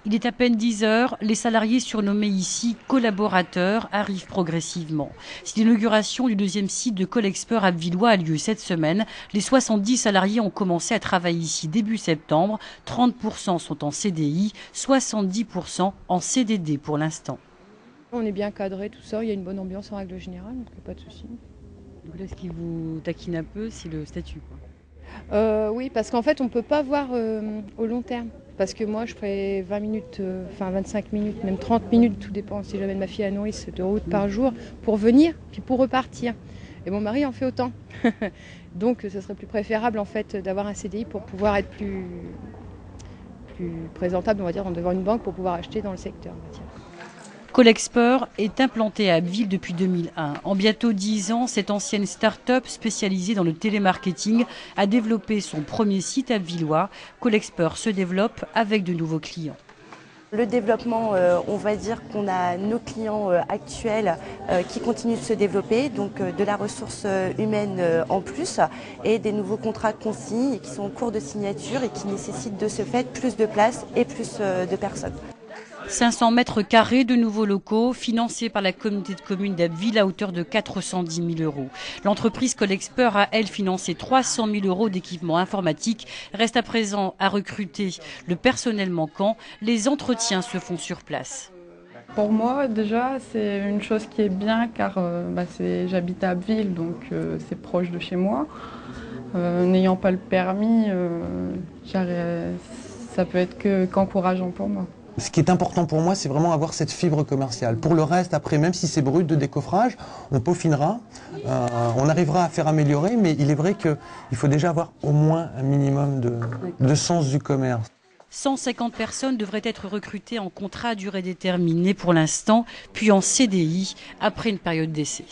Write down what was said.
Il est à peine 10 heures, les salariés surnommés ici collaborateurs arrivent progressivement. Si l'inauguration du deuxième site de Colexpert à Villois a lieu cette semaine, les 70 salariés ont commencé à travailler ici début septembre. 30% sont en CDI, 70% en CDD pour l'instant. On est bien cadré, tout ça, il y a une bonne ambiance en règle générale, donc pas de souci. Donc là, ce qui vous taquine un peu, c'est le statut, quoi. Oui, parce qu'en fait, on ne peut pas voir au long terme. Parce que moi, je ferai 20 minutes, 25 minutes, même 30 minutes, tout dépend si j'amène ma fille à nourrice de route par jour, pour venir, puis pour repartir. Et mon mari en fait autant. Donc, ce serait plus préférable, en fait, d'avoir un CDI pour pouvoir être plus présentable, on va dire, devant une banque pour pouvoir acheter dans le secteur, on va dire. Colexpert est implanté à Abbeville depuis 2001. En bientôt 10 ans, cette ancienne start-up spécialisée dans le télémarketing a développé son premier site à Villois. Colexpert se développe avec de nouveaux clients. Le développement, on va dire qu'on a nos clients actuels qui continuent de se développer, donc de la ressource humaine en plus, et des nouveaux contrats consignés qui sont en cours de signature et qui nécessitent de ce fait plus de place et plus de personnes. 500 mètres carrés de nouveaux locaux financés par la communauté de communes d'Abbeville à hauteur de 410 000 euros. L'entreprise Colexpert a, elle, financé 300 000 euros d'équipements informatiques. Reste à présent à recruter le personnel manquant. Les entretiens se font sur place. Pour moi, déjà, c'est une chose qui est bien car j'habite à Abbeville, donc c'est proche de chez moi. N'ayant pas le permis, ça peut être qu'encourageant pour moi. Ce qui est important pour moi, c'est vraiment avoir cette fibre commerciale. Pour le reste, après, même si c'est brut de décoffrage, on peaufinera, on arrivera à faire améliorer, mais il est vrai qu'il faut déjà avoir au moins un minimum de sens du commerce. 150 personnes devraient être recrutées en contrat à durée déterminée pour l'instant, puis en CDI après une période d'essai.